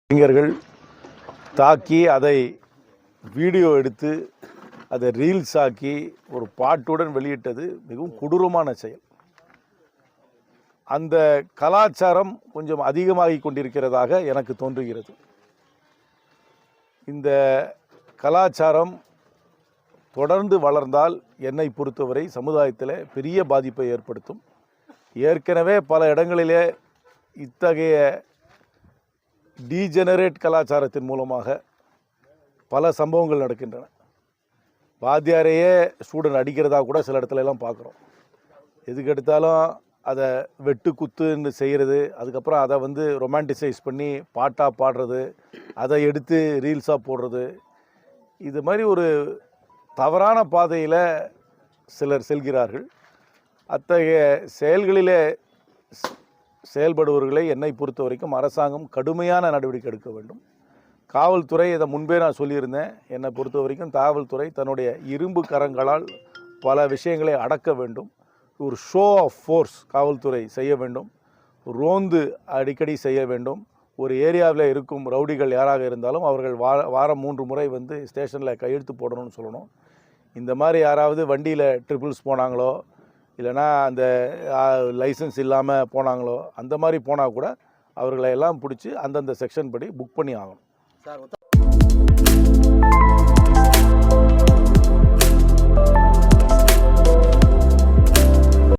இளைஞர்கள் தாக்கி அதை வீடியோ எடுத்து அதை ரீல்ஸ் ஆக்கி ஒரு பாட்டுடன் வெளியிட்டது மிகவும் கொடூரமான செயல். அந்த கலாச்சாரம் கொஞ்சம் அதிகமாகி கொண்டிருக்கிறதாக எனக்கு தோன்றுகிறது. இந்த கலாச்சாரம் தொடர்ந்து வளர்ந்தால் என்னை பொறுத்தவரை சமுதாயத்தில் பெரிய பாதிப்பை ஏற்படுத்தும். ஏற்கனவே பல இடங்களிலே இத்தகைய டீஜெனரேட் கலாச்சாரத்தின் மூலமாக பல சம்பவங்கள் நடக்கின்றன. வாத்தியாரையே ஸ்டூடெண்ட் அடிக்கிறதா கூட சில இடத்துல எல்லாம் பார்க்குறோம். எதுக்கு எடுத்தாலும் அதை வெட்டு குத்துன்னு செய்கிறது, அதுக்கப்புறம் அதை ரொமான்டிசைஸ் பண்ணி பாட்டாக பாடுறது, அதை எடுத்து ரீல்ஸாக போடுறது, இது மாதிரி ஒரு தவறான பாதையில் சிலர் செல்கிறார்கள். அத்தகைய செயல்களிலே செயல்படுபவர்களை என்னை பொறுத்த வரைக்கும் அரசாங்கம் கடுமையான நடவடிக்கை எடுக்க வேண்டும். காவல்துறை, இதை முன்பே நான் சொல்லியிருந்தேன், என்னை பொறுத்த வரைக்கும் காவல்துறை தன்னுடைய இரும்பு கரங்களால் பல விஷயங்களை அடக்க வேண்டும். ஒரு ஷோ ஆஃப் ஃபோர்ஸ் காவல்துறை செய்ய வேண்டும். ரோந்து அடிக்கடி செய்ய வேண்டும். ஒரு ஏரியாவில் இருக்கும் ரவுடிகள் யாராக இருந்தாலும் அவர்கள் வாரம் 3 முறை ஸ்டேஷனில் கையெழுத்து போடணும்னு சொல்லணும். இந்த மாதிரி யாராவது வண்டியில் ட்ரிபிள்ஸ் போனாங்களோ, இல்லைனா அந்த லைசன்ஸ் இல்லாமல் போனாங்களோ, அந்த மாதிரி போனால் கூட அவர்களை எல்லாம் பிடிச்சி அந்தந்த செக்ஷன் படி புக் பண்ணி ஆகணும்.